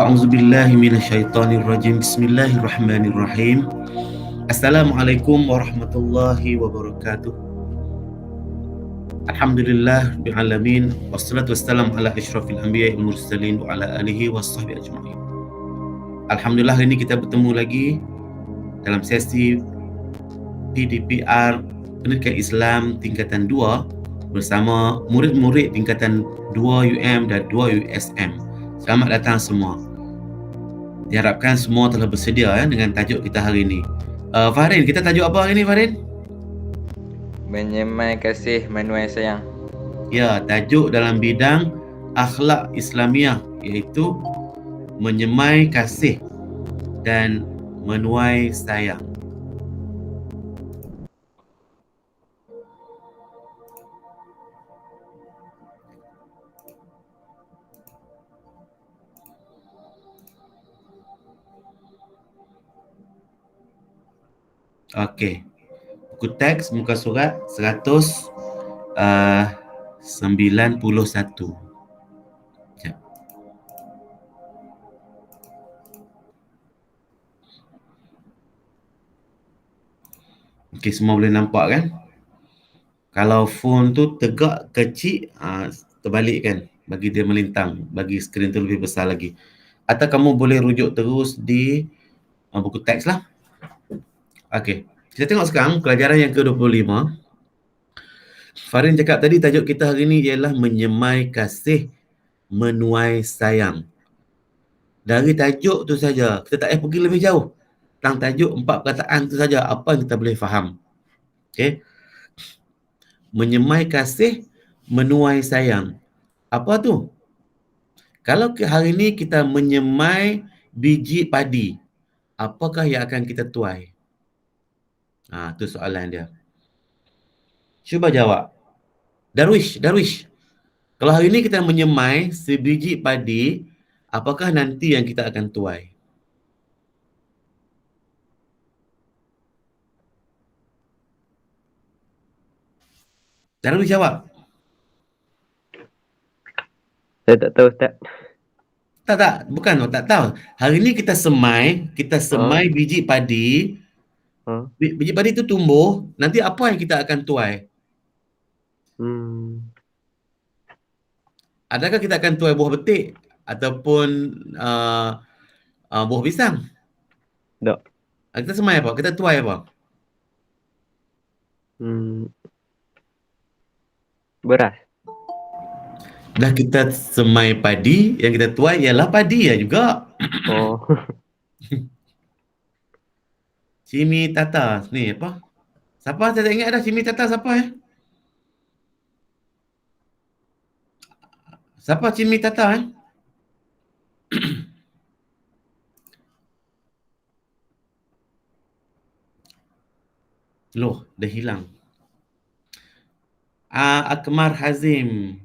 A'udzubillahi minasyaitonirrajim. Bismillahirrahmanirrahim. Assalamualaikum warahmatullahi wabarakatuh. Alhamdulillah rabbil alamin wassalatu wassalamu ala asyrafil anbiya'i wal mursalin wa ala alihi washabbihi ajma'in. Alhamdulillah, hari ini kita bertemu lagi dalam sesi PDPR Pendidikan Islam tingkatan 2 bersama murid-murid tingkatan 2 UM dan 2 USM. Selamat datang semua. Diharapkan semua telah bersedia dengan tajuk kita hari ini. Farin, kita tajuk apa hari ini, Farin? Menyemai kasih, menuai sayang. Ya, tajuk dalam bidang akhlak Islamiah, iaitu menyemai kasih dan menuai sayang. Okey. Buku teks muka surat 191. Sekejap. Okey, semua boleh nampak kan? Kalau phone tu tegak kecil, terbalik kan, bagi dia melintang, bagi skrin tu lebih besar lagi. Atau kamu boleh rujuk terus di buku teks lah. Okey, kita tengok sekarang pelajaran yang ke-25. Farin cakap tadi tajuk kita hari ni ialah menyemai kasih, menuai sayang. Dari tajuk tu saja, kita tak payah pergi lebih jauh. Tentang tajuk 4 perkataan tu saja, apa yang kita boleh faham. Okey. Menyemai kasih, menuai sayang. Apa tu? Kalau hari ni kita menyemai biji padi, apakah yang akan kita tuai? Tu soalan dia. Cuba jawab. Darwish. Kalau hari ni kita menyemai sebiji padi, apakah nanti yang kita akan tuai? Darwish jawab. Saya tak tahu, Ustaz. Tak, bukan tak tahu. Hari ni kita semai biji padi. Biji padi itu tumbuh, nanti apa yang kita akan tuai? Adakah kita akan tuai buah betik ataupun buah pisang? Tak. Kita semai apa? Kita tuai apa? Beras. Dah kita semai padi, yang kita tuai ialah padi juga. Oh. Cimi Tata ni apa? Siapa? Saya tak ingat dah Cimi Tata siapa Siapa Cimi Tata Loh, dah hilang. Akmar Hazim.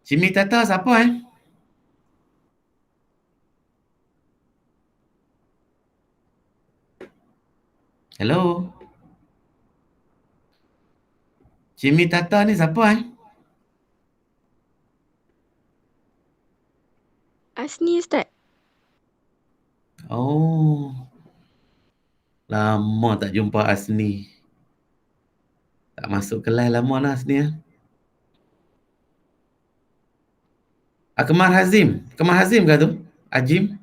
Cimi Tata siapa Hello? Cimi Tata ni siapa Asni, Ustaz. Oh. Lama tak jumpa Asni. Tak masuk kelas lama lah Asni Akmar Hazim. Akmar Hazim ke tu? Ajim?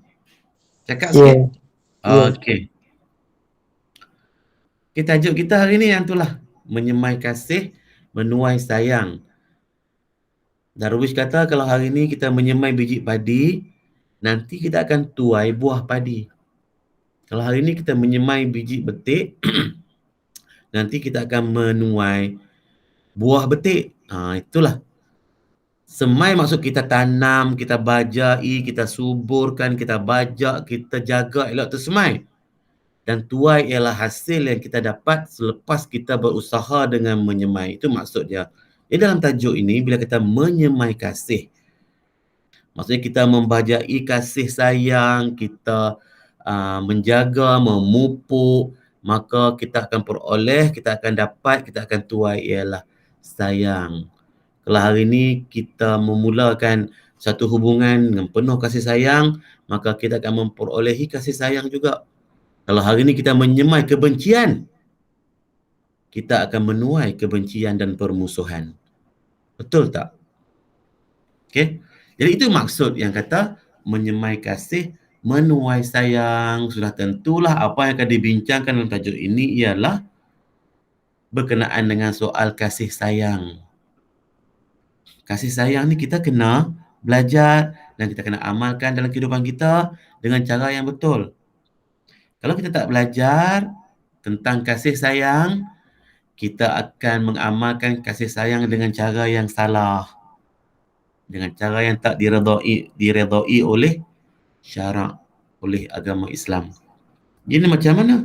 Cakap sikit. Okey. Tajuk kita hari ni yang itulah. Menyemai kasih, menuai sayang. Darwish kata kalau hari ni kita menyemai biji padi, nanti kita akan tuai buah padi. Kalau hari ni kita menyemai biji betik, nanti kita akan menuai buah betik. Itulah. Semai maksud kita tanam, kita bajai, kita suburkan, kita bajak, kita jaga elok tu semai. Dan tuai ialah hasil yang kita dapat selepas kita berusaha dengan menyemai. Itu maksud dia. Jadi dalam tajuk ini, bila kita menyemai kasih, maksudnya kita membajai kasih sayang, kita menjaga, memupuk, maka kita akan peroleh, kita akan dapat, kita akan tuai ialah sayang. Kalau hari ini kita memulakan satu hubungan dengan penuh kasih sayang, maka kita akan memperolehi kasih sayang juga. Kalau hari ini kita menyemai kebencian, kita akan menuai kebencian dan permusuhan. Betul tak? Okey. Jadi itu maksud yang kata menyemai kasih, menuai sayang. Sudah tentulah apa yang akan dibincangkan dalam tajuk ini ialah berkenaan dengan soal kasih sayang. Kasih sayang ni kita kena belajar dan kita kena amalkan dalam kehidupan kita dengan cara yang betul. Kalau kita tak belajar tentang kasih sayang, kita akan mengamalkan kasih sayang dengan cara yang salah. Dengan cara yang tak diredai oleh syarak, oleh agama Islam. Jadi macam mana?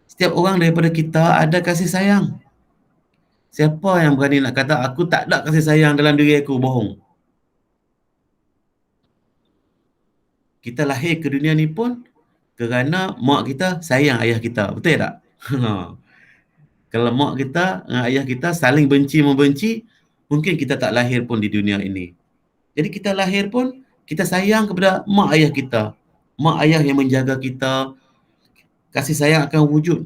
Setiap orang daripada kita ada kasih sayang. Siapa yang berani nak kata aku tak ada kasih sayang dalam diri aku? Bohong. Kita lahir ke dunia ni pun kerana mak kita sayang ayah kita. Betul tak? Kalau mak kita dengan ayah kita saling benci membenci, mungkin kita tak lahir pun di dunia ini. Jadi kita lahir pun kita sayang kepada mak ayah kita. Mak ayah yang menjaga kita. Kasih sayang akan wujud.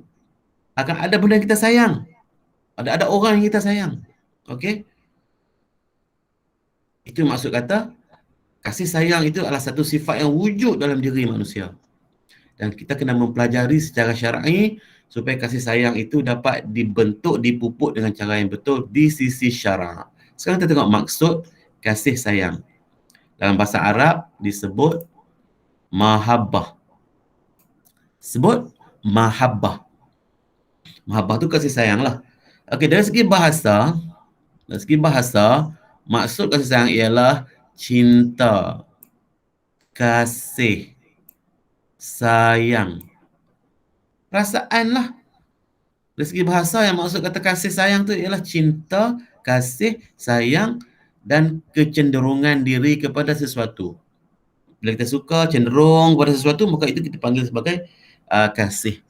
Akan ada benda yang kita sayang. Ada orang yang kita sayang. Okey? Itu maksud kata kasih sayang itu adalah satu sifat yang wujud dalam diri manusia. Dan kita kena mempelajari secara syar'i supaya kasih sayang itu dapat dibentuk, dipupuk dengan cara yang betul di sisi syarak. Sekarang kita tengok maksud kasih sayang. Dalam bahasa Arab disebut mahabbah. Sebut mahabbah. Mahabbah tu kasih sayang lah. Okey, dari segi bahasa, maksud kasih sayang ialah cinta, kasih, sayang. Perasaan lah. Dari segi bahasa yang maksud kata kasih sayang tu ialah cinta, kasih, sayang dan kecenderungan diri kepada sesuatu. Bila kita suka, cenderung kepada sesuatu, maka itu kita panggil sebagai kasih.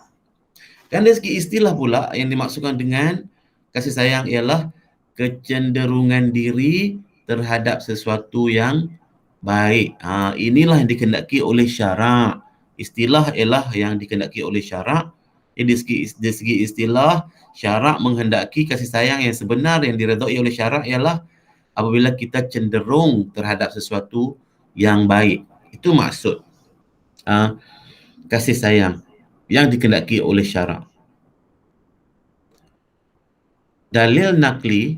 Dan dari segi istilah pula yang dimaksudkan dengan kasih sayang ialah kecenderungan diri terhadap sesuatu yang baik. Inilah yang dikehendaki oleh syarak. Istilah ialah yang dikehendaki oleh syarak. Dari segi istilah, syarak menghendaki kasih sayang yang sebenar yang diredai oleh syarak ialah apabila kita cenderung terhadap sesuatu yang baik. Itu maksud kasih sayang yang dikehendaki oleh syarak. Dalil nakli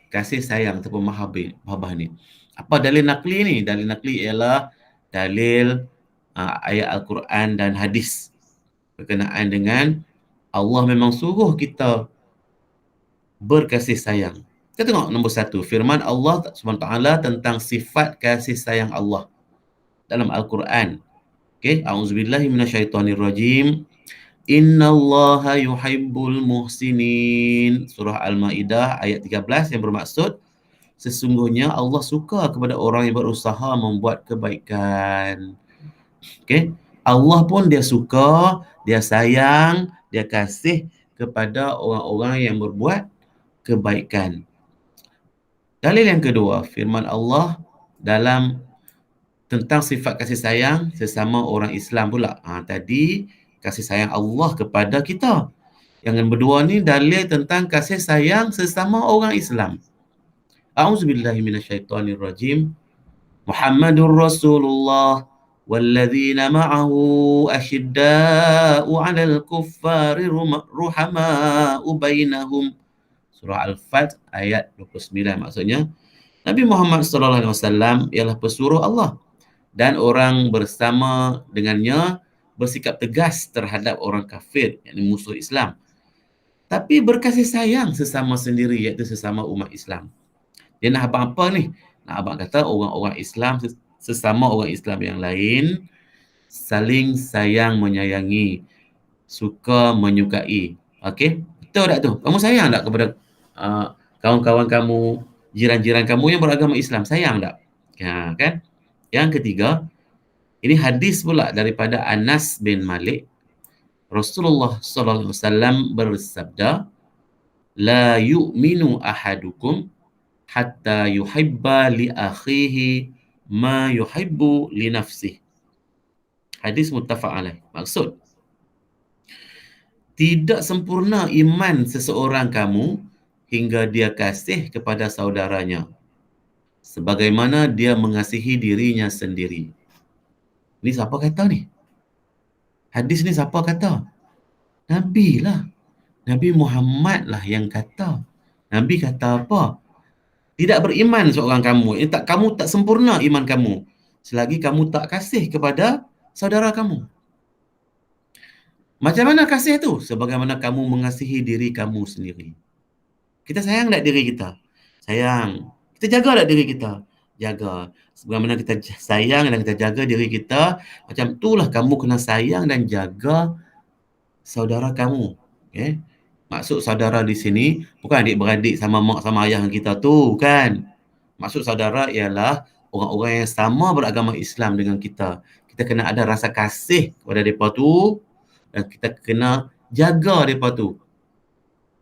kasih sayang ataupun mahabbah ni. Apa dalil nakli ni? Dalil nakli ialah dalil ayat Al-Quran dan hadis berkenaan dengan Allah memang suruh kita berkasih sayang. Kita tengok nombor 1, firman Allah SWT tentang sifat kasih sayang Allah dalam Al-Quran. Okey, a'udzubillahi minasyaitonirrajim. Innallaha yuhibbul muhsinin. Surah Al-Maidah ayat 13 yang bermaksud sesungguhnya Allah suka kepada orang yang berusaha membuat kebaikan. Okey, Allah pun dia suka, dia sayang, dia kasih kepada orang-orang yang berbuat kebaikan. Dalil yang kedua, firman Allah dalam tentang sifat kasih sayang sesama orang Islam pula. Tadi kasih sayang Allah kepada kita. Yang kedua ni dalil tentang kasih sayang sesama orang Islam. A'udzubillahi minasyaitonirrajim. Muhammadur Rasulullah walladzina ma'ahu asyidda'u 'alal kuffari ruhama'u bainahum. Surah Al-Fat ayat 29 maksudnya Nabi Muhammad sallallahu alaihi wasallam ialah pesuruh Allah dan orang bersama dengannya bersikap tegas terhadap orang kafir, yakni musuh Islam. Tapi berkasih sayang sesama sendiri, iaitu sesama umat Islam. Dia nak abang apa ni? Nak abang kata orang-orang Islam, sesama orang Islam yang lain, saling sayang menyayangi, suka menyukai. Okey? Betul tak tu? Kamu sayang tak kepada kawan-kawan kamu, jiran-jiran kamu yang beragama Islam? Sayang tak? Kan? Yang ketiga, ini hadis pula daripada Anas bin Malik. Rasulullah sallallahu alaihi wasallam bersabda, "La yu'minu ahadukum hatta yuhibba li akhihi ma yuhibbu li nafsihi. Hadis muttafaq alaih. Maksud, tidak sempurna iman seseorang kamu hingga dia kasih kepada saudaranya sebagaimana dia mengasihi dirinya sendiri. Ni siapa kata ni? Hadis ni siapa kata? Nabi lah. Nabi Muhammad lah yang kata. Nabi kata apa? Tidak beriman seorang kamu. Kamu tak sempurna iman kamu selagi kamu tak kasih kepada saudara kamu. Macam mana kasih tu? Sebagaimana kamu mengasihi diri kamu sendiri. Kita sayang tak diri kita? Sayang. Kita jaga tak diri kita? Jaga. Sebagaimana kita sayang dan kita jaga diri kita, macam itulah kamu kena sayang dan jaga saudara kamu. Okay? Maksud saudara di sini bukan adik-beradik sama mak sama ayah kita tu, kan? Maksud saudara ialah orang-orang yang sama beragama Islam dengan kita. Kita kena ada rasa kasih kepada mereka tu dan kita kena jaga mereka tu.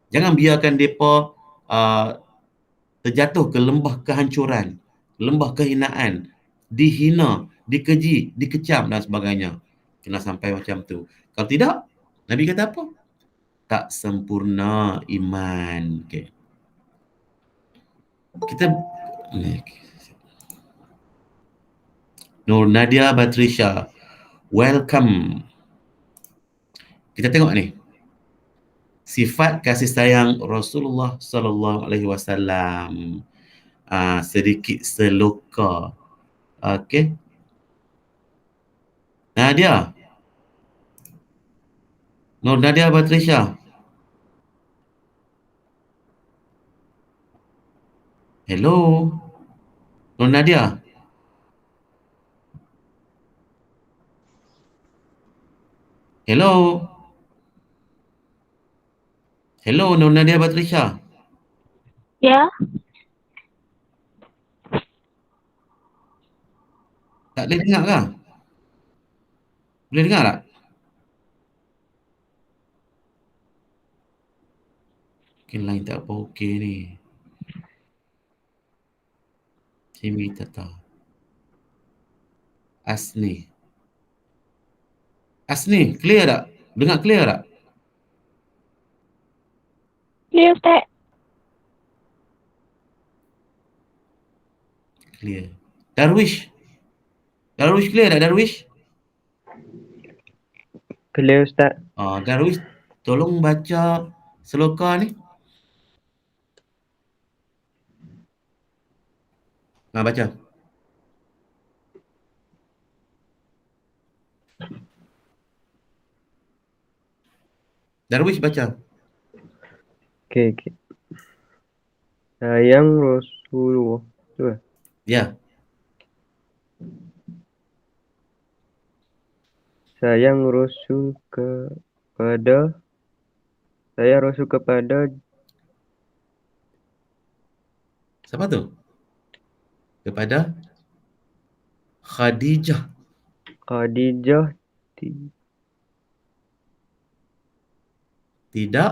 Jangan biarkan mereka terjatuh ke lembah kehancuran, lembah kehinaan, dihina, dikeji, dikecam dan sebagainya. Kena sampai macam tu. Kalau tidak, Nabi kata apa? Tak sempurna iman. Okay. Kita Nur Nadia Batrisha, welcome. Kita tengok ni. Sifat kasih sayang Rasulullah sallallahu alaihi wasallam. Sedikit seloka. Okey. Nadia. Nur Nadia Batrisha. Hello. Nur Nadia. Hello. Hello, Nur Nadia Batrisha. Ya, Tak boleh dengar ke? Boleh dengar tak? Mungkin line tak apa okey ni. Cimi tak tahu. Asni. Asni, clear tak? Dengar clear tak? clear Ustaz. Clear. Darwish. Darwish clear tak Darwish? Clear Ustaz. Darwish, tolong baca seloka ni. Baca. Darwish baca. Okey. Sayang Rasulullah. Tu ke? Ya. Sayang Rasul kepada Siapa tu? Kepada Khadijah. Khadijah Tidak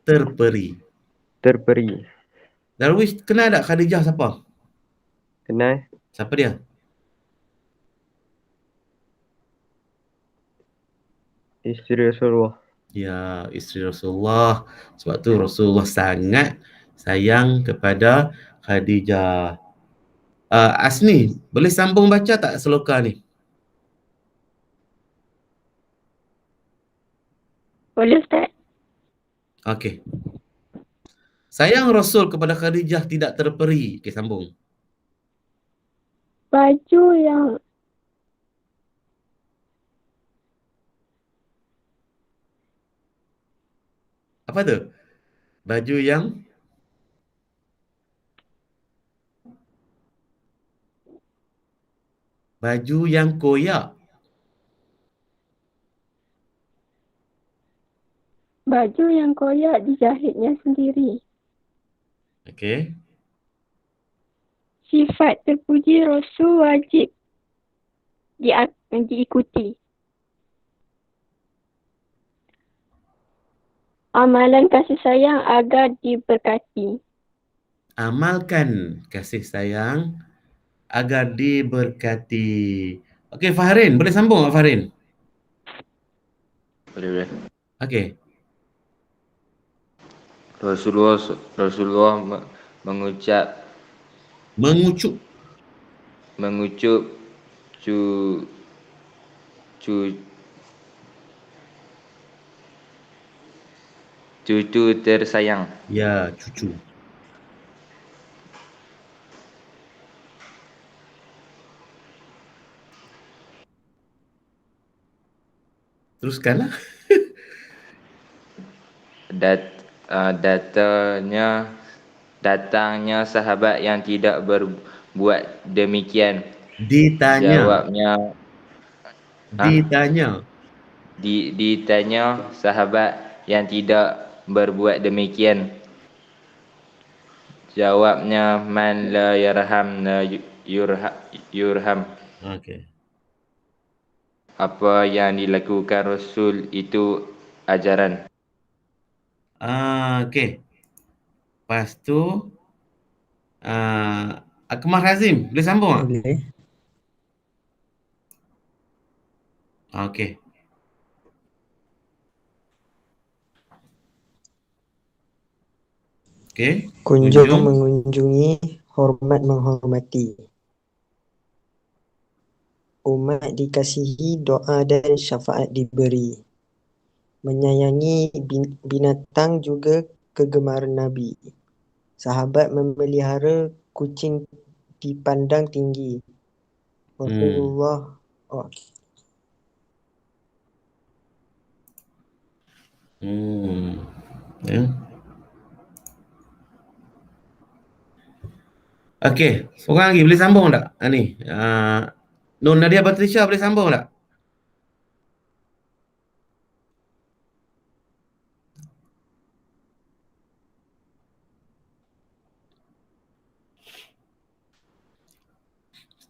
terperi. Darwish, kenal tak Khadijah siapa? Kenal? Siapa dia? Isteri Rasulullah. Ya, isteri Rasulullah. Sebab tu Rasulullah sangat sayang kepada Khadijah. Asni, boleh sambung baca tak seloka ni? Boleh Ustaz. Okey. Sayang Rasul kepada Khadijah tidak terperi. Okey, sambung. Baju yang Apa tu? Baju yang koyak. baju yang koyak dijahitnya sendiri. Okey. Sifat terpuji Rasul wajib diikuti. Amalan kasih sayang agar diberkati. Amalkan kasih sayang agar diberkati. Okey, Fahrin, boleh sambung tak Fahrin? Boleh. Okey. Rasulullah mengucap Mengucup. cu cu cucu tersayang. Ya, cucu. Teruskanlah. Datangnya sahabat yang tidak berbuat demikian. Ditanya. Jawabnya Ditanya. ditanya sahabat yang tidak berbuat demikian. Jawabnya man la yarham la yurham. Okey. Apa yang dilakukan Rasul itu ajaran. Okey. Lepas tu Akmal Hazim, boleh sambung tak? Boleh. Okey. Okey. Kunjung mengunjungi, hormat menghormati. Umat dikasihi, doa dan syafaat diberi. Menyayangi binatang juga kegemaran Nabi. Sahabat memelihara kucing dipandang tinggi. Rasulullah Ya. Okey, seorang lagi boleh sambung tak? Ni. Nur Nadia Batrisha boleh sambung tak?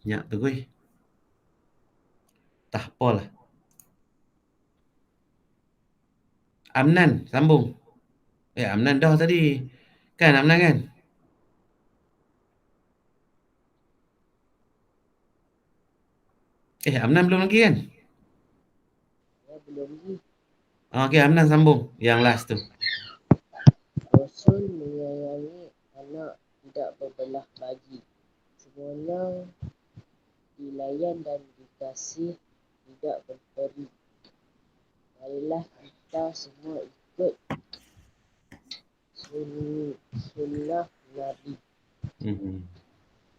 Senyap tu kuih. Tak apalah. Amnan, sambung. Amnan dah tadi. Kan Amnan kan? Amnan belum lagi kan? Belum lagi. Okey, Amnan sambung. Yang last tu. Rasul menyayangi anak tidak berbelah bagi. Semuanya dilayan dan dikasih, tidak berperi. Marilah kita semua ikut sunnah Nabi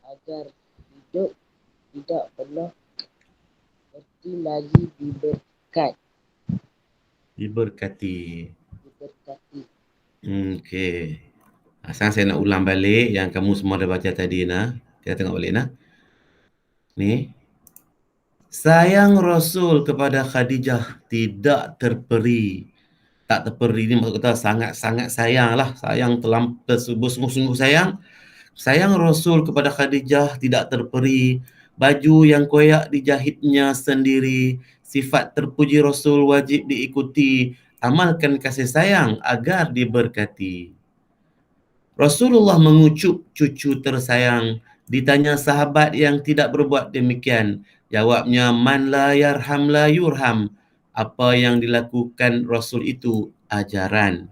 agar hidup tidak pernah berhenti lagi Diberkati. diberkati. Okey. Sekarang saya nak ulang balik yang kamu semua dah baca tadi nah. Kita tengok balik nah. Ni. Sayang Rasul kepada Khadijah tidak terperi. Tak terperi ni maksud kata sangat-sangat sayang lah. Sayang bersungguh-sungguh sayang. Sayang Rasul kepada Khadijah tidak terperi. Baju yang koyak dijahitnya sendiri. Sifat terpuji Rasul wajib diikuti. Amalkan kasih sayang agar diberkati. Rasulullah mengucup cucu tersayang. Ditanya sahabat yang tidak berbuat demikian. Jawabnya, man la yarham la yurham. Apa yang dilakukan Rasul itu ajaran.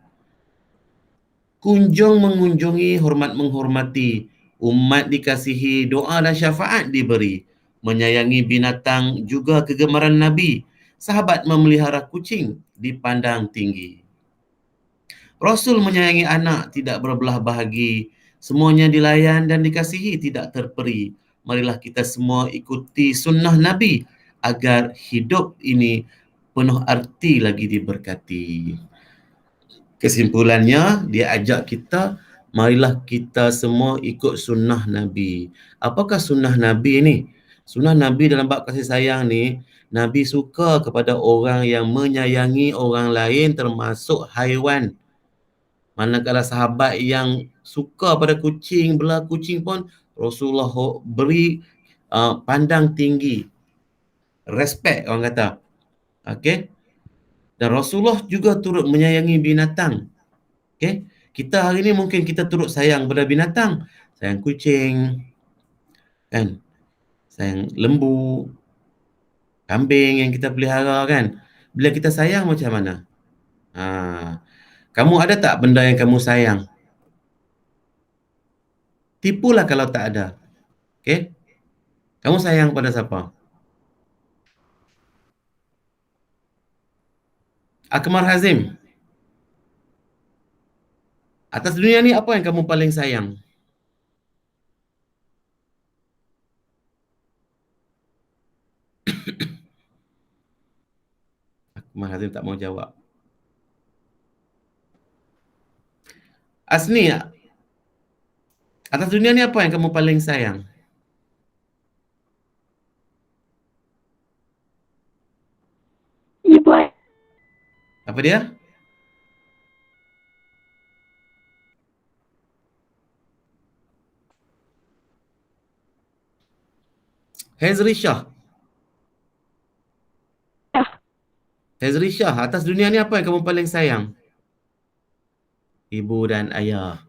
Kunjung mengunjungi, hormat menghormati. Umat dikasihi, doa dan syafaat diberi. Menyayangi binatang juga kegemaran Nabi. Sahabat memelihara kucing dipandang tinggi. Rasul menyayangi anak tidak berbelah bahagi. Semuanya dilayan dan dikasihi tidak terperi. Marilah kita semua ikuti sunnah Nabi agar hidup ini penuh arti lagi diberkati. Kesimpulannya, dia ajak kita, marilah kita semua ikut sunnah Nabi. Apakah sunnah Nabi ni? Sunnah Nabi dalam bab kasih sayang ni, Nabi suka kepada orang yang menyayangi orang lain termasuk haiwan. Manakala sahabat yang suka pada kucing, belah kucing pun Rasulullah beri pandang tinggi. Respect orang kata. Okey. Dan Rasulullah juga turut menyayangi binatang. Okey? Kita hari ni mungkin kita turut sayang pada binatang. Sayang kucing, kan? Sayang lembu, kambing yang kita pelihara, kan? Bila kita sayang macam mana? Kamu ada tak benda yang kamu sayang? Tipulah kalau tak ada. Okey? Kamu sayang pada siapa? Akmal Hazim. Atas dunia ni apa yang kamu paling sayang? Akmal Hazim tak mau jawab. Asni, atas dunia ni apa yang kamu paling sayang? Ibu Apa dia? Hezri Shah. ayah. Hezri Shah, atas dunia ni apa yang kamu paling sayang? Ibu dan ayah.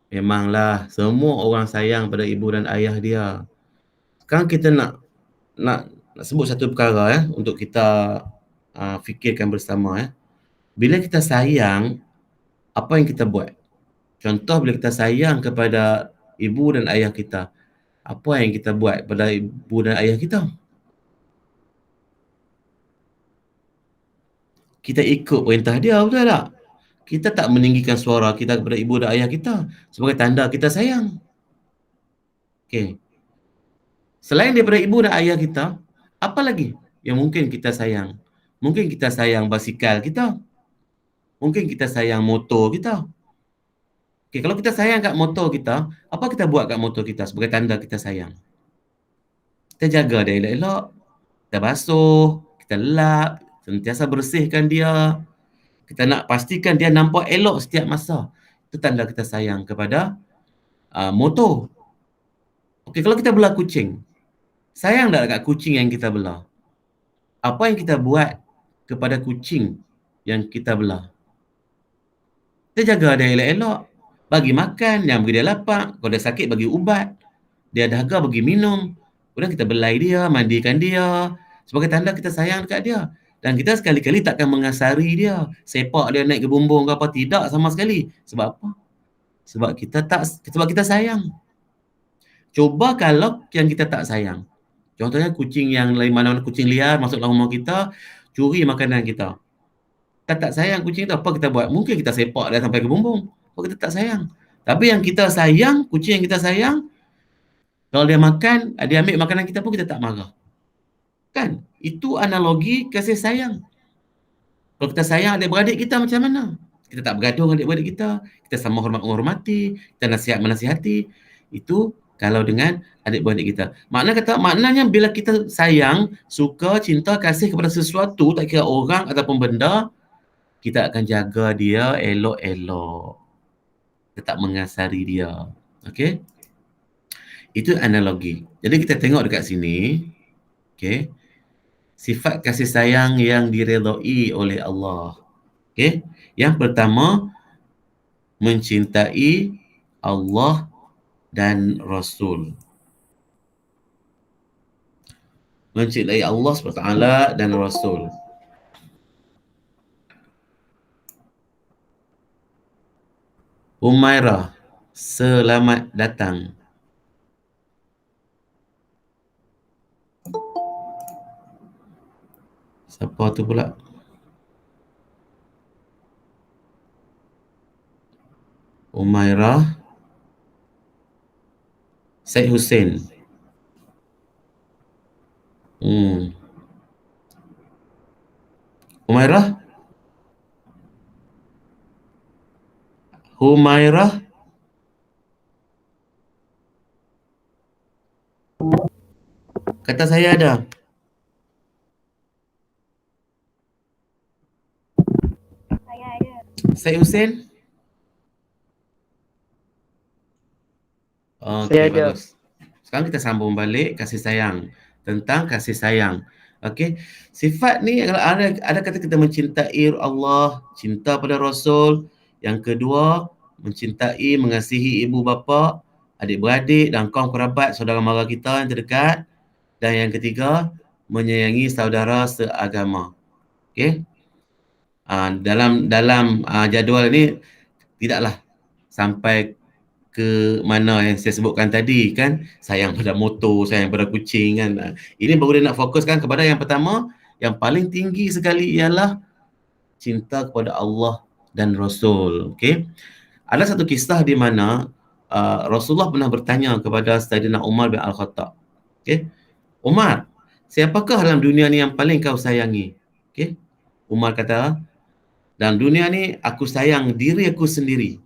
Memanglah, semua orang sayang pada ibu dan ayah dia. Sekarang kita nak sebut satu perkara untuk kita fikirkan bersama. Bila kita sayang, apa yang kita buat? Contoh bila kita sayang kepada ibu dan ayah kita, apa yang kita buat pada ibu dan ayah kita? Kita ikut perintah dia, betul tak? Kita tak meninggikan suara kita kepada ibu dan ayah kita sebagai tanda kita sayang. Okey. Selain daripada ibu dan ayah kita, apa lagi yang mungkin kita sayang? Mungkin kita sayang basikal kita. Mungkin kita sayang motor kita. Okey, kalau kita sayang kat motor kita, apa kita buat kat motor kita sebagai tanda kita sayang? Kita jaga dia elok-elok. Kita basuh, kita lap, sentiasa bersihkan dia. Kita nak pastikan dia nampak elok setiap masa. Itu tanda kita sayang kepada motor. Okey, kalau kita bela kucing, sayang tak dekat kucing yang kita bela? Apa yang kita buat kepada kucing yang kita bela? Kita jaga dia elok-elok. Bagi makan, yang beri dia lapak. Kalau dia sakit, bagi ubat. Dia dahaga, bagi minum. Kemudian kita belai dia, mandikan dia. Sebagai tanda kita sayang dekat dia. Dan kita sekali-kali takkan mengasari dia. Sepak dia naik ke bumbung ke apa. Tidak sama sekali. Sebab apa? Sebab kita sayang. Coba kalau yang kita tak sayang. Contohnya kucing yang lain mana-mana kucing liar masuk dalam rumah kita, curi makanan kita. Kita tak sayang kucing tu, apa kita buat? Mungkin kita sepak dia sampai ke bumbung. Apa kita tak sayang? Tapi yang kita sayang, kucing yang kita sayang, kalau dia makan, dia ambil makanan kita pun kita tak marah. Kan? Itu analogi kasih sayang. Kalau kita sayang adik-beradik kita macam mana? Kita tak bergaduh dengan adik-beradik kita, kita sama hormat menghormati, kita nasihat menasihati. Itu kalau dengan adik-beradik kita. Maknanya bila kita sayang, suka, cinta, kasih kepada sesuatu, tak kira orang ataupun benda, kita akan jaga dia elok-elok. Kita tak mengasari dia. Okey? Itu analogi. Jadi kita tengok dekat sini, okey, sifat kasih sayang yang diredai oleh Allah. Okey? Yang pertama, mencintai Allah dan Rasul. Mencintai Allah SWT dan Rasul. Umairah, selamat datang. Siapa tu pula? Umairah Syed Hussein. Umairah? Humairah? Kata saya ada. Saya ada. Syed Hussein? Saya Okey, ada. bagus. Sekarang kita sambung balik kasih sayang. Tentang kasih sayang. Okey. Sifat ni kalau ada kata kita mencintai Allah, cinta pada Rasul. Yang kedua, mencintai, mengasihi ibu bapa, adik-beradik dan kaum kerabat, saudara mara kita yang terdekat. Dan yang ketiga, menyayangi saudara seagama. Okey. Dalam jadual ni tidaklah sampai ke mana yang saya sebutkan tadi kan, sayang pada motor, sayang pada kucing kan. Ini baru dia nak fokuskan kepada yang pertama, yang paling tinggi sekali ialah cinta kepada Allah dan Rasul. Okey. Ada satu kisah di mana Rasulullah pernah bertanya kepada Saidina Umar bin Al-Khattab. Okey. Umar, siapakah dalam dunia ni yang paling kau sayangi? Okey. Umar kata, dalam dunia ni aku sayang diri aku sendiri.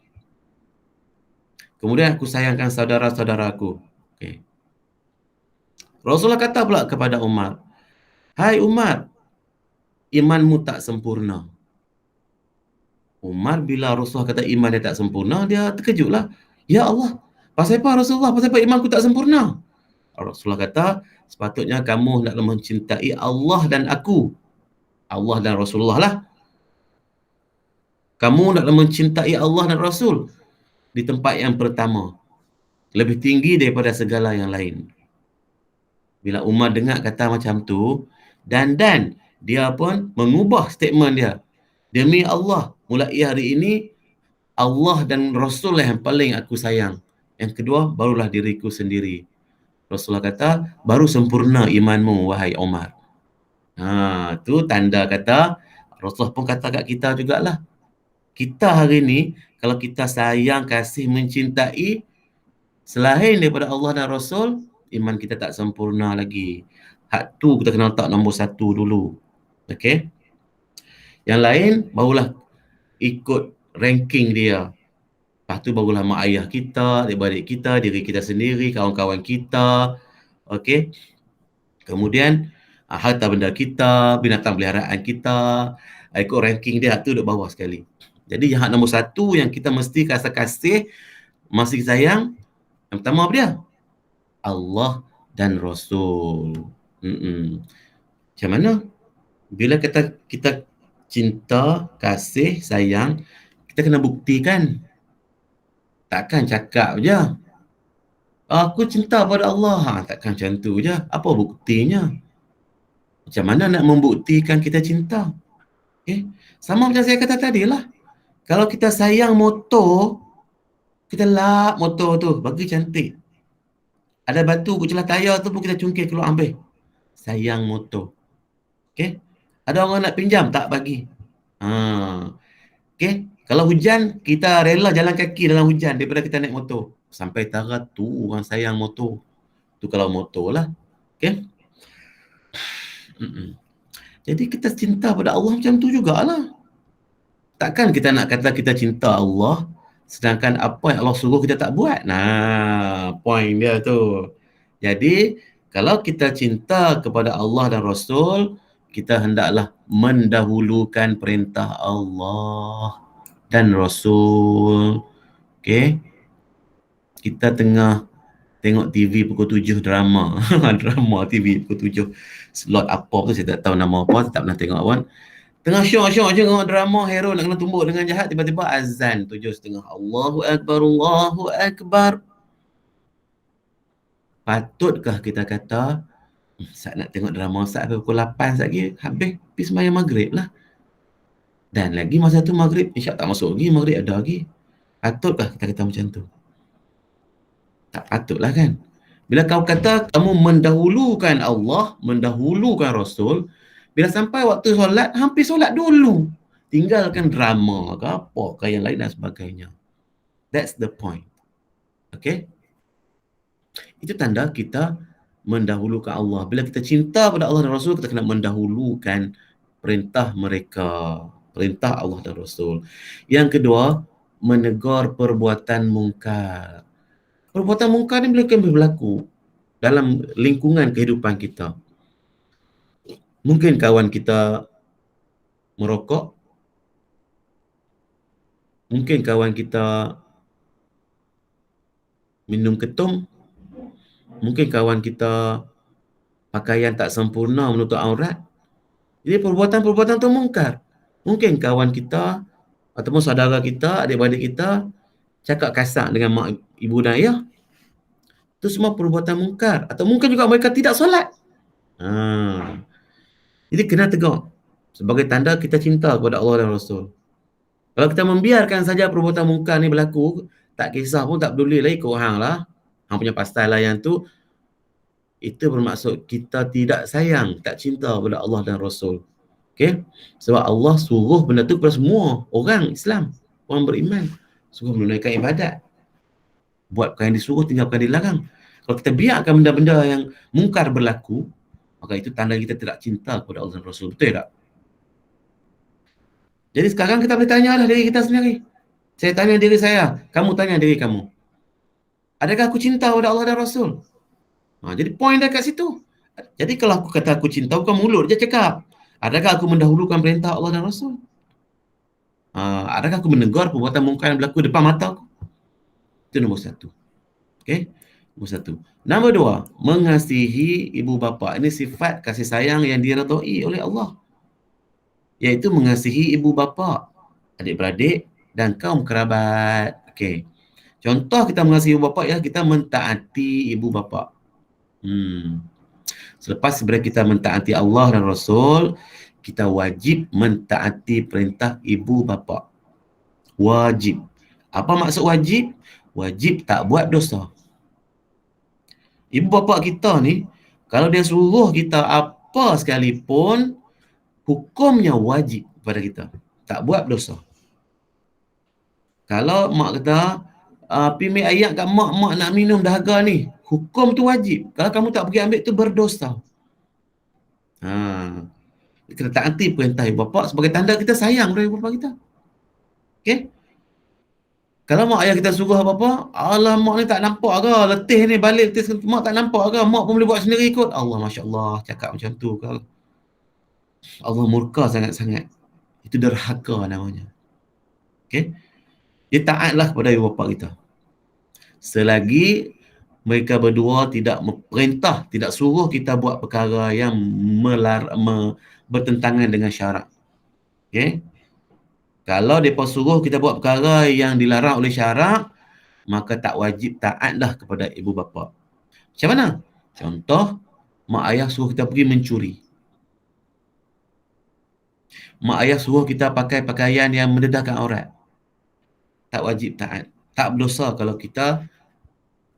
Kemudian aku sayangkan saudara-saudara aku. Okay. Rasulullah kata pula kepada Umar, hai Umar, imanmu tak sempurna. Umar bila Rasulullah kata iman dia tak sempurna, dia terkejutlah. Ya Allah, pasal apa Rasulullah? Pasal apa imanku tak sempurna? Rasulullah kata, sepatutnya kamu hendaklah mencintai Allah dan aku. Allah dan Rasulullah lah. Kamu hendaklah mencintai Allah dan Rasul di tempat yang pertama. Lebih tinggi daripada segala yang lain. Bila Umar dengar kata macam tu, dan dia pun mengubah statement dia. Demi Allah, mulai hari ini Allah dan Rasul yang paling aku sayang. Yang kedua, barulah diriku sendiri. Rasulullah kata, baru sempurna imanmu, wahai Umar. Tu tanda kata, Rasulullah pun kata kat kita jugalah. Kita hari ni, kalau kita sayang, kasih, mencintai, selain daripada Allah dan Rasul, iman kita tak sempurna lagi. Hak tu kita kena letak nombor 1 dulu. Okey. Yang lain, barulah ikut ranking dia. Lepas tu barulah mak ayah kita, adik-beradik kita, diri kita sendiri, kawan-kawan kita. Okey. Kemudian, harta benda kita, binatang peliharaan kita. Ikut ranking dia, tu duduk bawah sekali. Jadi yang nombor 1 yang kita mesti kasih, masih sayang, yang pertama apa dia? Allah dan Rasul. Macam mana? Bila kita cinta, kasih, sayang, kita kena buktikan. Takkan cakap je. Aku cinta pada Allah. Takkan macam tu je. Apa buktinya? Macam mana nak membuktikan kita cinta? Okay? Sama macam saya kata tadi lah. Kalau kita sayang motor, kita lap motor tu, bagi cantik. Ada batu kucelah tayar tu pun kita cungkil keluar ambil. Sayang motor. Okay? Ada orang nak pinjam, tak bagi. Okay? Kalau hujan, kita rela jalan kaki dalam hujan daripada kita naik motor. Sampai tarat tu orang sayang motor. Tu kalau motor lah. Okay? Jadi kita cinta pada Allah macam tu jugalah. Takkan kita nak kata kita cinta Allah, sedangkan apa yang Allah suruh kita tak buat. Point dia tu. Jadi, kalau kita cinta kepada Allah dan Rasul, kita hendaklah mendahulukan perintah Allah dan Rasul. Okay? Kita tengah tengok TV pukul 7 drama. Drama TV pukul 7. Slot apa tu saya tak tahu nama apa, tak pernah tengok pun. Tengah syok-syok je tengok drama, hero nak kena tumbuk dengan jahat, tiba-tiba azan 7.30. Allahu Akbar, Allahu Akbar. Patutkah kita kata, saat nak tengok drama, saat pukul 8 lagi, habis, pergi sembahyang maghrib lah. Dan lagi masa tu maghrib, insya tak masuk lagi, maghrib ada lagi. Patutkah kita kata macam tu? Tak patutlah kan? Bila kau kata kamu mendahulukan Allah, mendahulukan Rasul, bila sampai waktu solat, hampir solat dulu. Tinggalkan drama ke apa ke yang lain dan sebagainya. That's the point. Okay? Itu tanda kita mendahulukan Allah. Bila kita cinta pada Allah dan Rasul, kita kena mendahulukan perintah mereka. Perintah Allah dan Rasul. Yang kedua, menegur perbuatan mungkar. Perbuatan mungkar ni boleh berlaku dalam lingkungan kehidupan kita. Mungkin kawan kita merokok. Mungkin kawan kita minum ketum. Mungkin kawan kita pakaian tak sempurna menutup aurat. Jadi perbuatan-perbuatan tu mungkar. Mungkin kawan kita ataupun saudara kita, adik-beradik kita cakap kasar dengan mak ibu dan ayah. Itu semua perbuatan mungkar. Atau mungkin juga mereka tidak solat. Jadi kena tegur. Sebagai tanda kita cinta kepada Allah dan Rasul. Kalau kita membiarkan saja perbuatan mungkar ni berlaku, tak kisah pun, tak peduli lah, ikut hang lah. Hang punya pasal lah yang tu. Itu bermaksud kita tidak sayang, tak cinta kepada Allah dan Rasul. Okay? Sebab Allah suruh benda tu kepada semua orang Islam, orang beriman. Suruh menunaikan ibadat. Buat perkara yang disuruh, tinggalkan yang dilarang. Kalau kita biarkan benda-benda yang mungkar berlaku, maka itu tanda kita tidak cinta kepada Allah dan Rasul. Betul tak? Jadi sekarang kita boleh tanyalah diri kita sendiri. Saya tanya diri saya, kamu tanya diri kamu. Adakah aku cinta kepada Allah dan Rasul? Jadi poin dah kat situ. Jadi kalau aku kata aku cinta, bukan mulut je cakap. Adakah aku mendahulukan perintah Allah dan Rasul? Adakah aku menegur perbuatan mungkar yang berlaku depan mata aku? Itu nombor satu. Okay? Nombor satu. Nombor dua, mengasihi ibu bapa. Ini sifat kasih sayang yang diredai oleh Allah. Iaitu mengasihi ibu bapa, adik-beradik dan kaum kerabat. Okay. Contoh kita mengasihi ibu bapa ialah kita mentaati ibu bapa. Selepas sebenarnya kita mentaati Allah dan Rasul, kita wajib mentaati perintah ibu bapa. Wajib. Apa maksud wajib? Wajib tak buat dosa. Ibu bapa kita ni, kalau dia suruh kita apa sekalipun, hukumnya wajib kepada kita. Tak buat dosa. Kalau mak kata, pergi ambil ayat kat mak nak minum dahaga ni, hukum tu wajib. Kalau kamu tak pergi ambil tu berdosa. Kita taati perintah ibu bapa sebagai tanda kita sayang kepada ibu bapa kita. Okey? Kalau mak ayah kita suruh apa-apa, Allah mak ni tak nampak ke, letih ni balik letih, mak tak nampak ke, mak pun boleh buat sendiri kot. Allah, Masya Allah, cakap macam tu ke. Allah murka sangat-sangat. Itu derhaka namanya. Okey? Dia taatlah kepada ibu bapa kita. Selagi mereka berdua tidak perintah, tidak suruh kita buat perkara yang bertentangan dengan syarak. Okey? Kalau mereka suruh kita buat perkara yang dilarang oleh syarak, maka tak wajib taatlah kepada ibu bapa. Macam mana? Contoh, mak ayah suruh kita pergi mencuri. Mak ayah suruh kita pakai pakaian yang mendedahkan aurat. Tak wajib taat. Tak berdosa kalau kita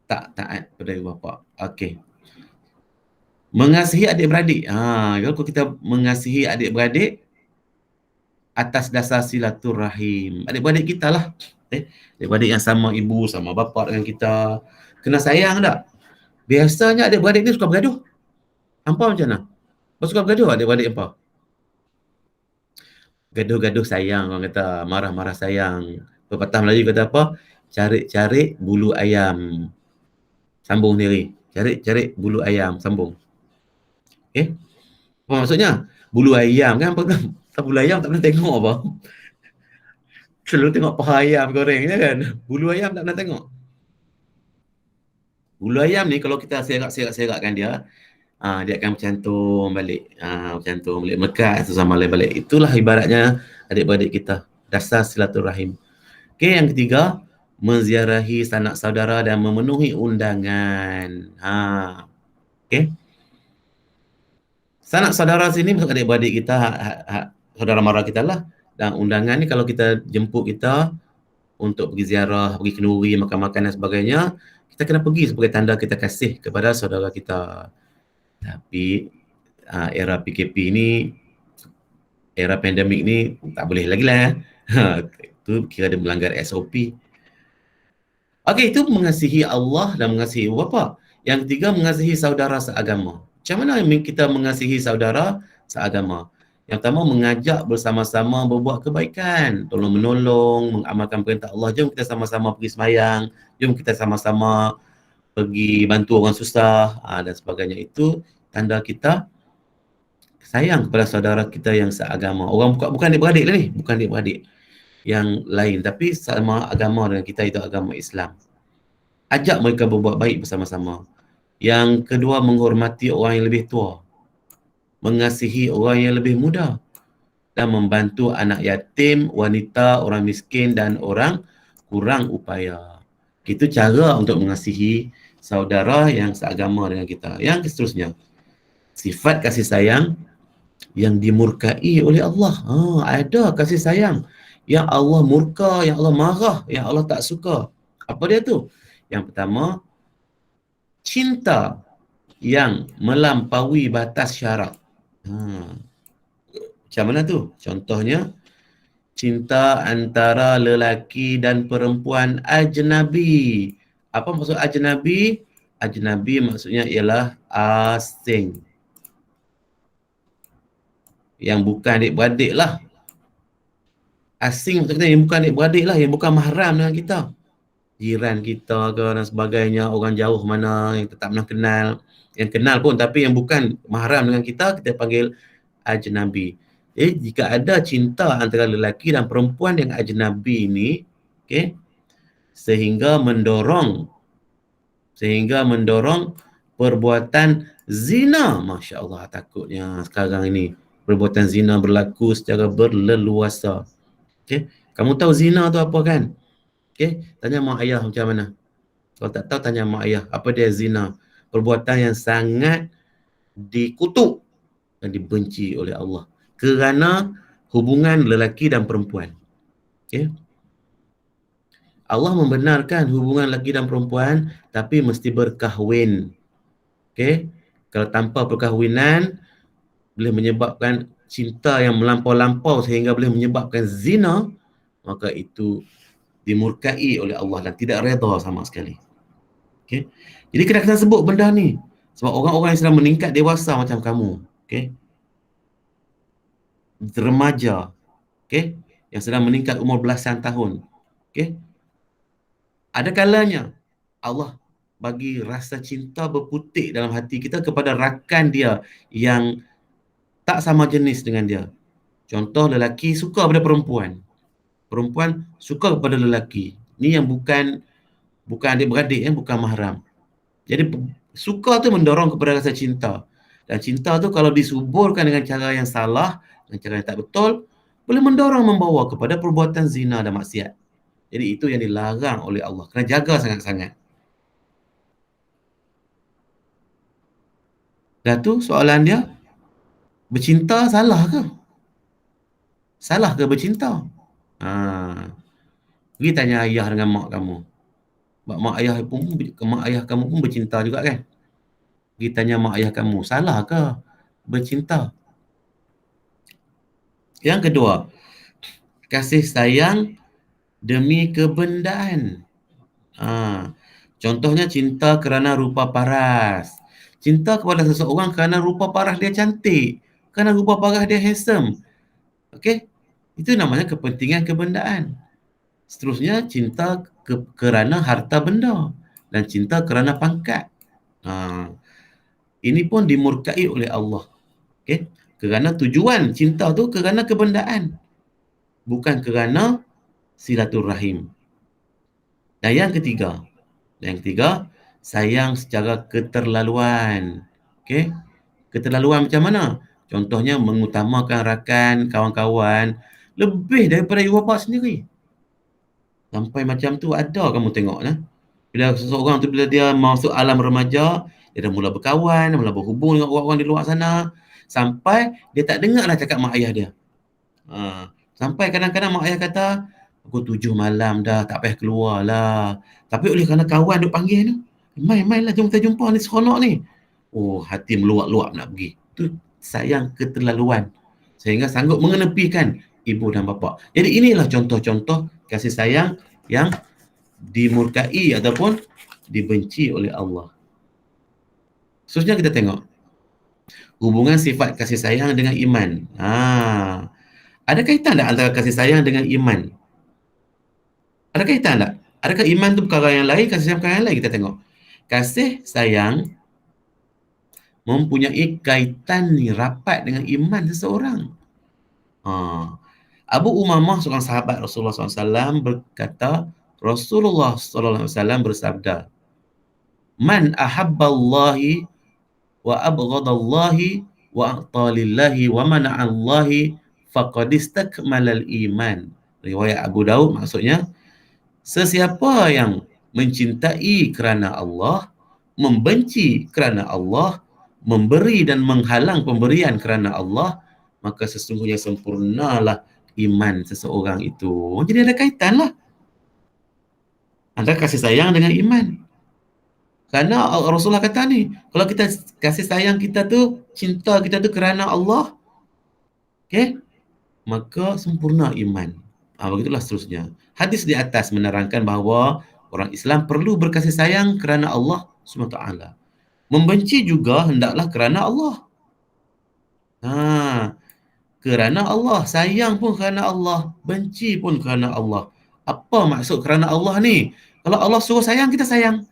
tak taat pada ibu bapa. Okey. Mengasihi adik-beradik. Kalau kita mengasihi adik-beradik atas dasar silaturahim. Adik-beradik kita lah. Adik-beradik yang sama ibu, sama bapa dengan kita. Kena sayang tak? Biasanya adik-beradik ni suka bergaduh. Hampa macam mana? Kau suka bergaduh adik-beradik hampa? Gaduh-gaduh sayang, orang kata. Marah-marah sayang. Pepatah Melayu kata apa? Carik-carik bulu ayam. Sambung sendiri. Carik-carik bulu ayam. Sambung. Okay? Apa maksudnya? Bulu ayam kan? Bulu ayam tak pernah tengok apa. Selalu tengok paha ayam goreng je kan. Bulu ayam tak pernah tengok. Bulu ayam ni kalau kita serak-serakkan dia, dia akan bercantum balik. Bercantum balik. Melekat sama balik. Itulah ibaratnya adik-beradik kita. Dasar silaturahim. Okey, yang ketiga, menziarahi sanak saudara dan memenuhi undangan. Okey. Sanak saudara sini maksud adik-beradik kita, saudara mara kita lah. Dan undangan ni kalau kita jemput kita untuk pergi ziarah, pergi kenduri, makan-makan dan sebagainya, kita kena pergi sebagai tanda kita kasih kepada saudara kita. Tapi era PKP ni, era pandemik ni tak boleh lagi lah. Itu kira dia melanggar SOP. Okey, itu mengasihi Allah dan mengasihi ibu bapa. Yang ketiga, mengasihi saudara seagama. Macam mana kita mengasihi saudara seagama? Yang pertama, mengajak bersama-sama berbuat kebaikan, tolong-menolong, mengamalkan perintah Allah. Jom kita sama-sama pergi sembahyang, jom kita sama-sama pergi bantu orang susah dan sebagainya. Itu tanda kita sayang kepada saudara kita yang seagama. Orang bukan adik-beradik lah ni, bukan adik-beradik yang lain, tapi sama agama dengan kita, itu agama Islam. Ajak mereka berbuat baik bersama-sama. Yang kedua, menghormati orang yang lebih tua, mengasihi orang yang lebih muda, dan membantu anak yatim, wanita, orang miskin dan orang kurang upaya. Itu cara untuk mengasihi saudara yang seagama dengan kita. Yang seterusnya, sifat kasih sayang yang dimurkai oleh Allah. Ada kasih sayang yang Allah murka, yang Allah marah, yang Allah tak suka. Apa dia tu? Yang pertama, cinta yang melampaui batas syarak. Macam mana tu? Contohnya, cinta antara lelaki dan perempuan ajnabi. Apa maksud ajnabi? Ajnabi maksudnya ialah asing. Yang bukan adik-beradik lah. Asing maksudnya yang bukan adik-beradik lah, yang bukan mahram dengan kita. Jiran kita ke dan sebagainya, orang jauh mana yang tak pernah kenal. Yang kenal pun tapi yang bukan mahram dengan kita panggil ajnabi. Jika ada cinta antara lelaki dan perempuan yang ajnabi ni, okey, sehingga mendorong perbuatan zina. Masya Allah, takutnya sekarang ini perbuatan zina berlaku secara berleluasa. Okey, kamu tahu zina tu apa kan? Okey, tanya mak ayah macam mana. Kalau tak tahu, tanya mak ayah apa dia zina. Perbuatan yang sangat dikutuk dan dibenci oleh Allah kerana hubungan lelaki dan perempuan. Okey. Allah membenarkan hubungan lelaki dan perempuan tapi mesti berkahwin. Okey. Kalau tanpa perkahwinan boleh menyebabkan cinta yang melampau-lampau sehingga boleh menyebabkan zina, maka itu dimurkai oleh Allah dan tidak redha sama sekali. Okey. Jadi kena sebut benda ni sebab orang-orang yang sedang meningkat dewasa macam kamu, okey, remaja, okey, yang sedang meningkat umur belasan tahun, okey, ada kalanya Allah bagi rasa cinta berputik dalam hati kita kepada rakan dia yang tak sama jenis dengan dia. Contoh, lelaki suka pada perempuan, perempuan suka kepada lelaki. Ni yang bukan adik-beradik, bukan mahram. Jadi suka tu mendorong kepada rasa cinta. Dan cinta tu kalau disuburkan dengan cara yang salah, dengan cara yang tak betul, boleh mendorong membawa kepada perbuatan zina dan maksiat. Jadi itu yang dilarang oleh Allah. Kena jaga sangat-sangat. Dah tu soalan dia, bercinta salah ke? Salah ke bercinta? Pergi tanya ayah dengan mak kamu. Mak ayah kamu pun bercinta juga kan? Pergi tanya mak ayah kamu, salah ke bercinta? Yang kedua, kasih sayang demi kebendaan. Contohnya cinta kerana rupa paras. Cinta kepada seseorang kerana rupa paras dia cantik, kerana rupa paras dia handsome. Okey? Itu namanya kepentingan kebendaan. Seterusnya cinta kerana harta benda dan cinta kerana pangkat. Ini pun dimurkai oleh Allah. Okey? Kerana tujuan cinta tu kerana kebendaan, bukan kerana silaturahim. Dan yang ketiga, sayang secara keterlaluan. Okey? Keterlaluan macam mana? Contohnya mengutamakan rakan, kawan-kawan lebih daripada ibu bapa sendiri. Sampai macam tu ada kamu tengok nah. Bila seseorang tu bila dia masuk alam remaja, dia dah mula berkawan, mula berhubung dengan orang-orang di luar sana, sampai dia tak dengarlah cakap mak ayah dia. Sampai kadang-kadang mak ayah kata, pukul 7 malam dah, tak payah keluar lah. Tapi oleh kerana kawan duk panggil tu, main lah, jom kita jumpa ni seronok ni. Oh, hati meluap-luap nak pergi. Tu sayang keterlaluan. Sehingga sanggup mengenepikan ibu dan bapa. Jadi inilah contoh-contoh kasih sayang yang dimurkai ataupun dibenci oleh Allah. Seterusnya kita tengok hubungan sifat kasih sayang dengan iman. Ada kaitan tak antara kasih sayang dengan iman? Ada kaitan tak? Adakah iman tu perkara yang lain, kasih sayang perkara yang lain? Kita tengok. Kasih sayang mempunyai kaitan rapat dengan iman seseorang. Abu Umamah, seorang sahabat Rasulullah SAW berkata, Rasulullah SAW bersabda, Man ahabballahi wa abghadallahi wa a'talillahi wa mana'allahi faqad istakmalal iman. Riwayat Abu Daud, maksudnya sesiapa yang mencintai kerana Allah, membenci kerana Allah, memberi dan menghalang pemberian kerana Allah, maka sesungguhnya sempurnalah iman seseorang itu. Jadi ada kaitan lah antara kasih sayang dengan iman. Kerana Rasulullah kata ni, kalau kita kasih sayang kita tu, cinta kita tu kerana Allah, okay, maka sempurna iman. Begitulah seterusnya. Hadis di atas menerangkan bahawa orang Islam perlu berkasih sayang kerana Allah SWT. Membenci juga hendaklah kerana Allah. Kerana Allah. Sayang pun kerana Allah. Benci pun kerana Allah. Apa maksud kerana Allah ni? Kalau Allah suruh sayang, kita sayang.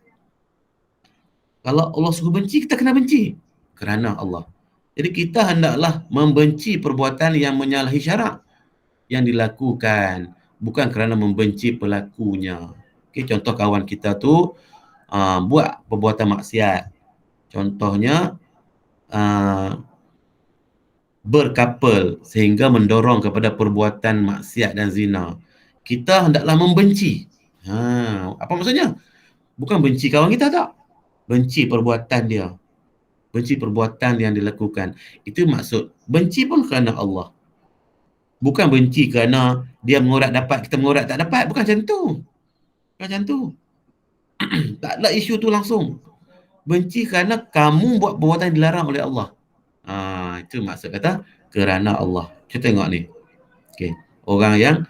Kalau Allah suruh benci, kita kena benci. Kerana Allah. Jadi kita hendaklah membenci perbuatan yang menyalahi syarak yang dilakukan, bukan kerana membenci pelakunya. Okay, contoh kawan kita tu buat perbuatan maksiat. Contohnya berkapal sehingga mendorong kepada perbuatan maksiat dan zina. Kita hendaklah membenci. Apa maksudnya? Bukan benci kawan kita tak. Benci perbuatan dia. Benci perbuatan yang dilakukan. Itu maksud. Benci pun kerana Allah. Bukan benci kerana dia mengorak dapat, kita mengorak tak dapat. Bukan macam tu. Bukan macam tu. Tak ada isu tu langsung. Benci kerana kamu buat perbuatan yang dilarang oleh Allah. Itu maksud kata kerana Allah. Kita tengok ni. Okay. Orang yang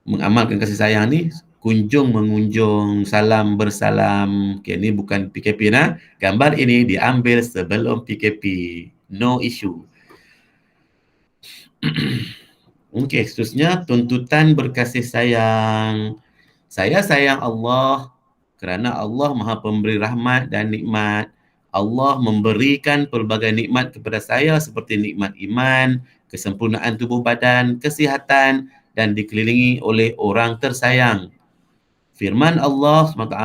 mengamalkan kasih sayang ni, kunjung mengunjung, salam bersalam. Okay, ni bukan PKP nah. Gambar ini diambil sebelum PKP. No issue. Okey, seterusnya tuntutan berkasih sayang. Saya sayang Allah kerana Allah Maha Pemberi rahmat dan nikmat. Allah memberikan pelbagai nikmat kepada saya seperti nikmat iman, kesempurnaan tubuh badan, kesihatan dan dikelilingi oleh orang tersayang. Firman Allah SWT,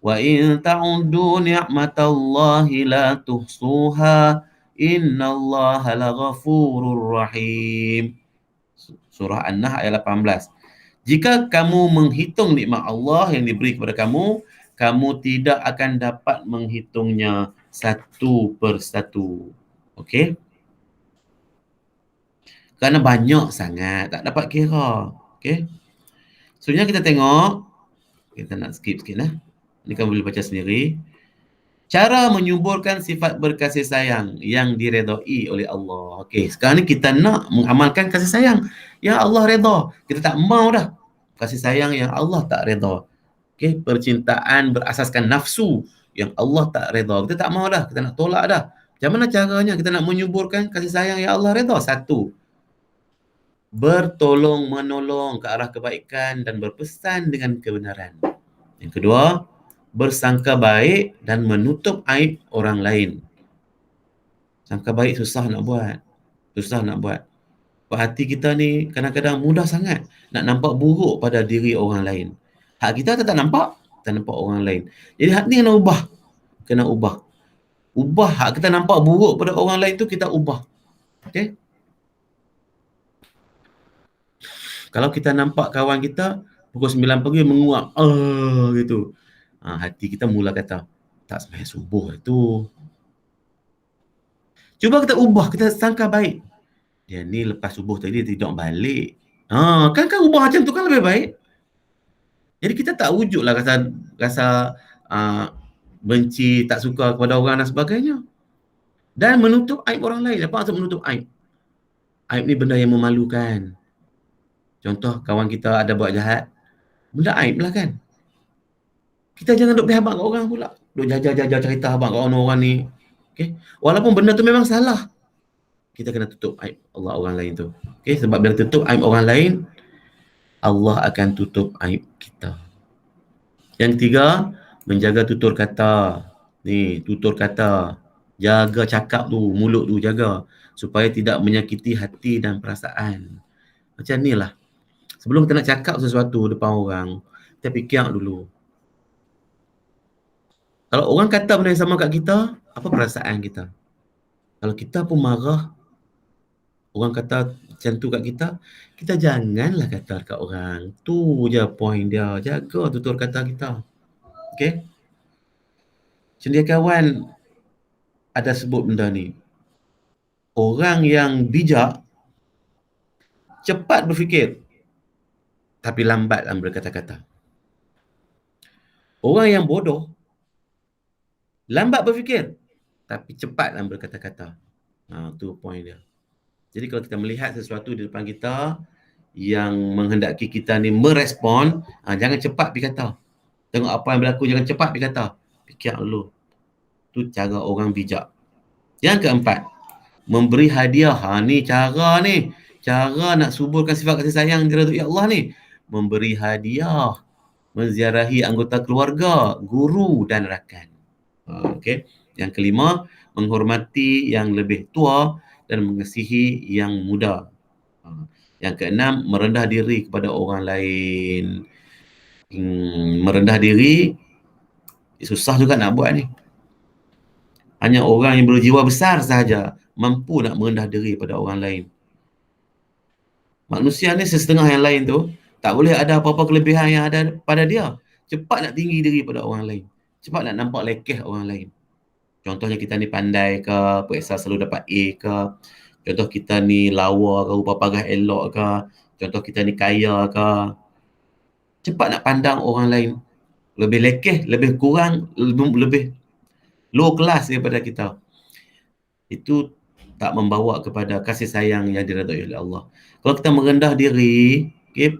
wa in ta'uddu ni'matallahi la tuhsuha innallaha laghafurur rahim. Surah An-Nahl ayat 18. Jika kamu menghitung nikmat Allah yang diberi kepada kamu, kamu tidak akan dapat menghitungnya satu persatu. Okey? Kerana banyak sangat, tak dapat kira. Okey? Sebenarnya kita tengok, kita nak skip sikit lah. Ini kamu boleh baca sendiri. Cara menyuburkan sifat berkasih sayang yang diredai oleh Allah. Okey, sekarang ni kita nak mengamalkan kasih sayang yang Allah redha. Kita tak mau dah kasih sayang yang Allah tak redha. Okey, percintaan berasaskan nafsu yang Allah tak redha. Kita tak mau dah, kita nak tolak dah. Macam mana caranya kita nak menyuburkan kasih sayang yang Allah redha? Satu, bertolong menolong ke arah kebaikan dan berpesan dengan kebenaran. Yang kedua, bersangka baik dan menutup aib orang lain. Sangka baik susah nak buat. Susah nak buat. Hati kita ni kadang-kadang mudah sangat nak nampak buruk pada diri orang lain. Hak kita tak nampak, kita nampak orang lain. Jadi hak ni kena ubah. Kena ubah. Ubah hak kita nampak buruk pada orang lain tu, kita ubah. Okey? Kalau kita nampak kawan kita pukul 9 pagi menguap, gitu. Hati kita mula kata, tak sembahyang subuh itu. Cuba kita ubah, kita sangka baik. Dia ni lepas subuh tadi tidur balik. Kan ubah macam tu kan lebih baik. Jadi kita tak wujudlah rasa benci, tak suka kepada orang dan sebagainya. Dan menutup aib orang lain. Apa maksud menutup aib? Aib ni benda yang memalukan. Contoh kawan kita ada buat jahat, benda aib lah kan. Kita jangan duk berhabak kat orang pula. Duk jajar-jajar cerita habak kat orang ni. Okay? Walaupun benda tu memang salah, kita kena tutup aib Allah orang lain tu. Okay? Sebab bila tutup aib orang lain, Allah akan tutup aib kita. Yang tiga, menjaga tutur kata. Ni, tutur kata. Jaga cakap tu, mulut tu jaga. Supaya tidak menyakiti hati dan perasaan. Macam ni lah. Sebelum kita nak cakap sesuatu depan orang, kita fikir dulu. Kalau orang kata benda yang sama kat kita, apa perasaan kita? Kalau kita pun marah, orang kata macam tu kat kita janganlah kata kat orang. Tu je point dia. Jaga tutur kata kita. Okey? Cendekiawan ada sebut benda ni. Orang yang bijak cepat berfikir tapi lambat dalam berkata-kata. Orang yang bodoh lambat berfikir tapi cepat dalam berkata-kata. Tu point dia. Jadi kalau kita melihat sesuatu di depan kita yang menghendaki kita ni merespon, jangan cepat pergi kata. Tengok apa yang berlaku, jangan cepat pergi kata. Fikir dulu. Tu cara orang bijak. Yang keempat, memberi hadiah. Ni cara ni. Cara nak suburkan sifat kasih sayang di Allah ni. Memberi hadiah. Menziarahi anggota keluarga, guru dan rakan. Okey. Yang kelima, menghormati yang lebih tua dan mengasihi yang muda. Yang keenam, merendah diri kepada orang lain. Merendah diri, susah juga nak buat ni. Hanya orang yang berjiwa besar sahaja mampu nak merendah diri pada orang lain. Manusia ni sesetengah yang lain tu, tak boleh ada apa-apa kelebihan yang ada pada dia. Cepat nak tinggi diri pada orang lain. Cepat nak nampak lekeh orang lain. Contohnya kita ni pandai ke, periksa selalu dapat A ke. Contoh kita ni lawa ke, rupa paras elok ke. Contoh kita ni kaya ke. Cepat nak pandang orang lain lebih lekeh, lebih kurang, lebih low class daripada kita. Itu tak membawa kepada kasih sayang yang diredai oleh Allah. Kalau kita merendah diri, okay,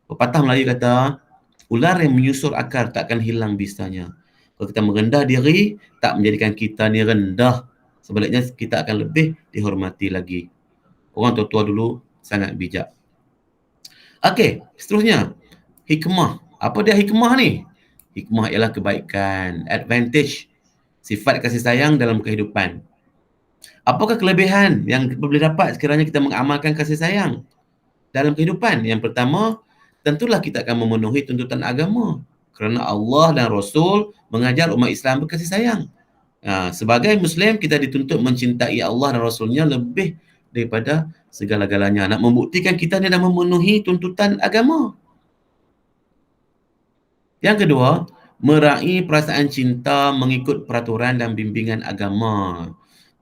pepatah Melayu kata, ular yang menyusur akar takkan hilang bisanya. Kalau kita merendah diri, tak menjadikan kita ni rendah. Sebaliknya kita akan lebih dihormati lagi. Orang tua-tua dulu sangat bijak. Okey, seterusnya. Hikmah. Apa dia hikmah ni? Hikmah ialah kebaikan, advantage, sifat kasih sayang dalam kehidupan. Apakah kelebihan yang boleh dapat sekiranya kita mengamalkan kasih sayang dalam kehidupan? Yang pertama, tentulah kita akan memenuhi tuntutan agama. Kerana Allah dan Rasul mengajar umat Islam berkasih sayang. Sebagai Muslim, kita dituntut mencintai Allah dan Rasulnya lebih daripada segala-galanya. Nak membuktikan kita ni dah memenuhi tuntutan agama. Yang kedua, meraih perasaan cinta mengikut peraturan dan bimbingan agama.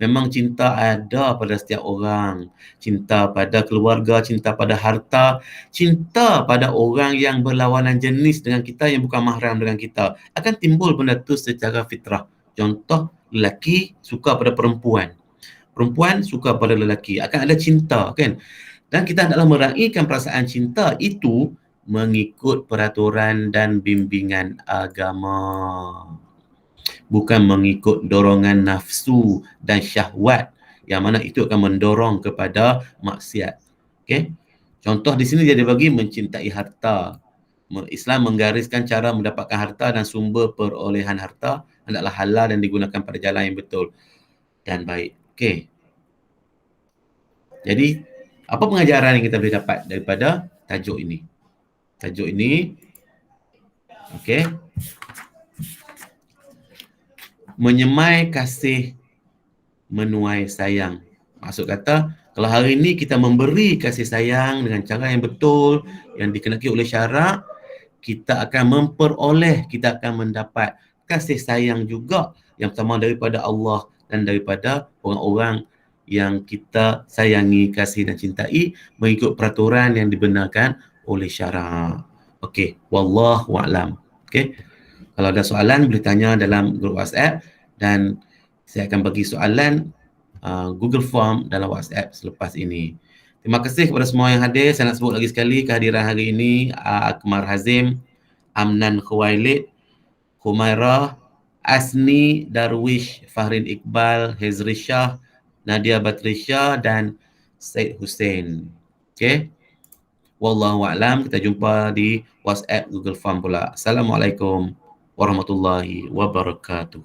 Memang cinta ada pada setiap orang. Cinta pada keluarga, cinta pada harta, cinta pada orang yang berlawanan jenis dengan kita, yang bukan mahram dengan kita. Akan timbul benda tu secara fitrah. Contoh, lelaki suka pada perempuan. Perempuan suka pada lelaki. Akan ada cinta, kan? Dan kita hendaklah meraihkan perasaan cinta itu mengikut peraturan dan bimbingan agama. Bukan mengikut dorongan nafsu dan syahwat yang mana itu akan mendorong kepada maksiat. Okey. Contoh di sini dia bagi mencintai harta. Islam menggariskan cara mendapatkan harta dan sumber perolehan harta hendaklah halal dan digunakan pada jalan yang betul dan baik. Okey. Jadi apa pengajaran yang kita boleh dapat daripada tajuk ini? Tajuk ini, okey, menyemai kasih, menuai sayang. Maksud kata, kalau hari ini kita memberi kasih sayang dengan cara yang betul, yang dikehendaki oleh syarak, kita akan memperoleh, kita akan mendapat kasih sayang juga yang pertama daripada Allah dan daripada orang-orang yang kita sayangi, kasih dan cintai mengikut peraturan yang dibenarkan oleh syarak. Okey, wallahu a'lam. Okey. Kalau ada soalan boleh tanya dalam grup WhatsApp dan saya akan bagi soalan Google Form dalam WhatsApp selepas ini. Terima kasih kepada semua yang hadir. Saya nak sebut lagi sekali kehadiran hari ini Akmal Hazim, Amnan Khuwailid, Humairah, Asni Darwish, Fahrin Iqbal, Hezri Shah, Nadia Batrisha dan Syed Hussein. Okey. Wallahu a'lam. Kita jumpa di WhatsApp Google Form pula. Assalamualaikum warahmatullahi wabarakatuh.